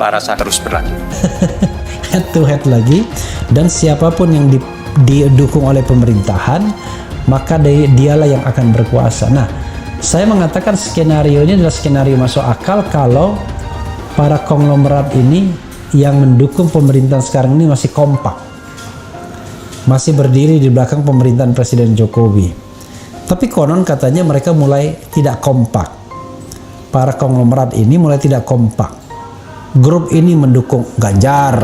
tanpa rasa terus berlanjut. Head to head lagi, dan siapapun yang didukung oleh pemerintahan, maka dialah yang akan berkuasa. Nah, saya mengatakan skenario ini adalah skenario masuk akal kalau para konglomerat ini yang mendukung pemerintahan sekarang ini masih kompak, masih berdiri di belakang pemerintahan Presiden Jokowi. Tapi konon katanya mereka mulai tidak kompak. Para konglomerat ini mulai tidak kompak. Grup ini mendukung Ganjar,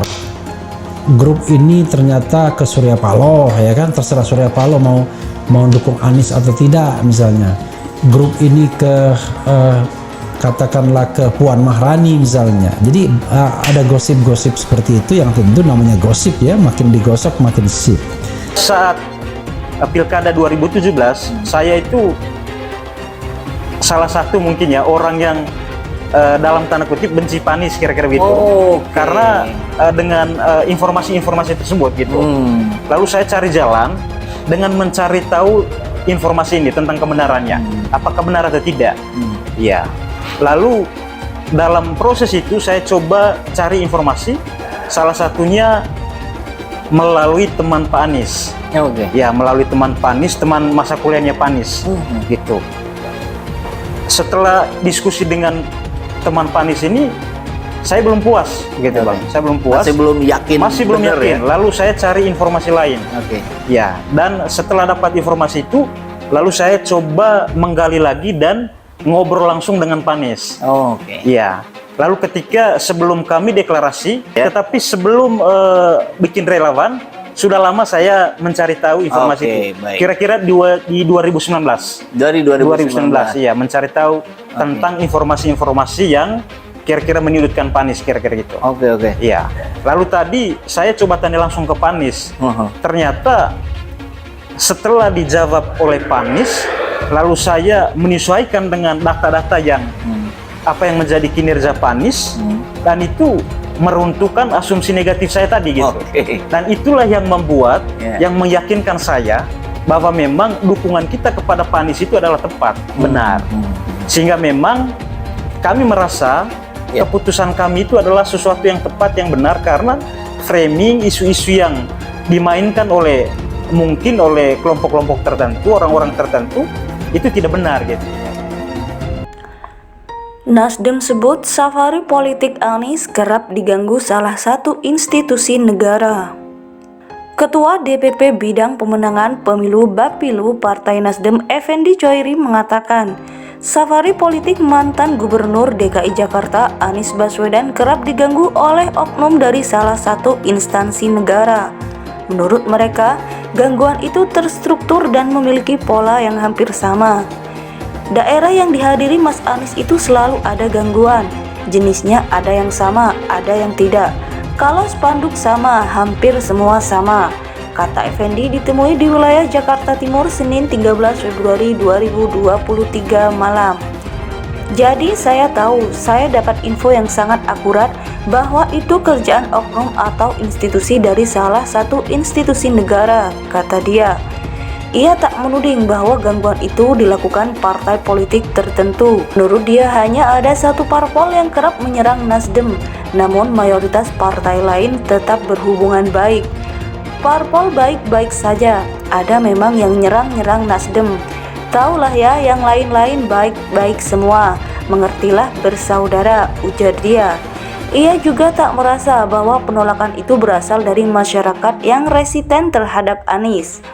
grup ini ternyata ke Surya Paloh, ya kan, terserah Surya Paloh mau dukung Anies atau tidak misalnya. Grup ini ke katakanlah ke Puan Maharani misalnya. Jadi ada gosip-gosip seperti itu yang tentu namanya gosip ya, makin digosok makin sip. Saat Pilkada 2017, saya itu salah satu mungkin ya orang yang dalam tanda kutip benci Pak Anies kira-kira gitu. Karena dengan informasi-informasi tersebut gitu. Lalu saya cari jalan dengan mencari tahu informasi ini tentang kebenarannya, apakah benar atau tidak. Ya. Lalu dalam proses itu saya coba cari informasi, salah satunya melalui teman Pak Anies. Ya, melalui teman Pak Anies, teman masa kuliahnya Pak Anies, gitu. Setelah diskusi dengan teman Pak Anies ini, saya belum puas, gitu Bang. Saya belum puas. Masih belum yakin. Masih belum yakin. Ya? Lalu saya cari informasi lain. Ya, dan setelah dapat informasi itu, lalu saya coba menggali lagi dan ngobrol langsung dengan Pak Anies. Ya. Lalu ketika sebelum kami deklarasi, tetapi sebelum bikin relawan, sudah lama saya mencari tahu informasi itu. Kira-kira di 2019. Dari 2019, ya, mencari tahu tentang informasi-informasi yang kira-kira menyudutkan Pak Anies, kira-kira gitu. Iya. Lalu tadi saya coba tanya langsung ke Pak Anies. Ternyata setelah dijawab oleh Pak Anies, lalu saya menyesuaikan dengan data-data yang apa yang menjadi kinerja Pak Anies, dan itu meruntuhkan asumsi negatif saya tadi gitu. Dan itulah yang membuat, yang meyakinkan saya bahwa memang dukungan kita kepada Pak Anies itu adalah tepat, benar. Sehingga memang kami merasa keputusan kami itu adalah sesuatu yang tepat, yang benar, karena framing isu-isu yang dimainkan oleh mungkin oleh kelompok-kelompok tertentu, orang-orang tertentu, itu tidak benar gitu. Nasdem sebut safari politik Anies kerap diganggu salah satu institusi negara. Ketua DPP Bidang Pemenangan Pemilu Bapilu Partai Nasdem Effendi Choiri mengatakan, safari politik mantan Gubernur DKI Jakarta Anies Baswedan kerap diganggu oleh oknum dari salah satu instansi negara. Menurut mereka, gangguan itu terstruktur dan memiliki pola yang hampir sama. Daerah yang dihadiri Mas Anies itu selalu ada gangguan. Jenisnya ada yang sama, ada yang tidak. Kalau spanduk sama, hampir semua sama. Kata Effendi ditemui di wilayah Jakarta Timur Senin 13 Februari 2023 malam. Jadi saya tahu, saya dapat info yang sangat akurat bahwa itu kerjaan oknum atau institusi dari salah satu institusi negara, kata dia. Ia tak menuding bahwa gangguan itu dilakukan partai politik tertentu. Menurut dia hanya ada satu parpol yang kerap menyerang Nasdem, namun mayoritas partai lain tetap berhubungan baik. Parpol baik-baik saja, ada memang yang nyerang-nyerang Nasdem. Taulah ya, yang lain-lain baik-baik semua. Mengertilah bersaudara, ujar dia. Ia juga tak merasa bahwa penolakan itu berasal dari masyarakat yang resisten terhadap Anies.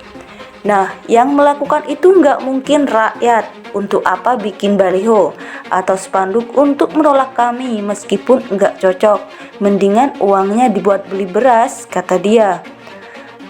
Nah, yang melakukan itu nggak mungkin rakyat. Untuk apa bikin baliho atau spanduk untuk menolak kami meskipun nggak cocok? Mendingan uangnya dibuat beli beras, kata dia.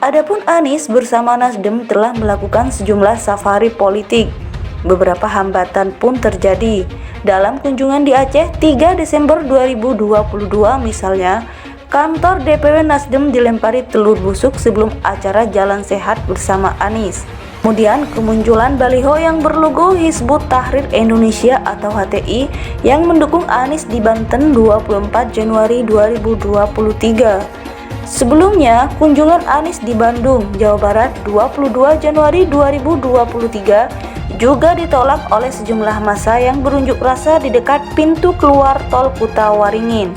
Adapun Anies bersama Nasdem telah melakukan sejumlah safari politik. Beberapa hambatan pun terjadi. Dalam kunjungan di Aceh 3 Desember 2022 misalnya, kantor DPW Nasdem dilempari telur busuk sebelum acara Jalan Sehat bersama Anies. Kemudian kemunculan baliho yang berlogo Hizbut Tahrir Indonesia atau HTI yang mendukung Anies di Banten 24 Januari 2023. Sebelumnya, kunjungan Anies di Bandung, Jawa Barat 22 Januari 2023 juga ditolak oleh sejumlah massa yang berunjuk rasa di dekat pintu keluar tol Kutawaringin.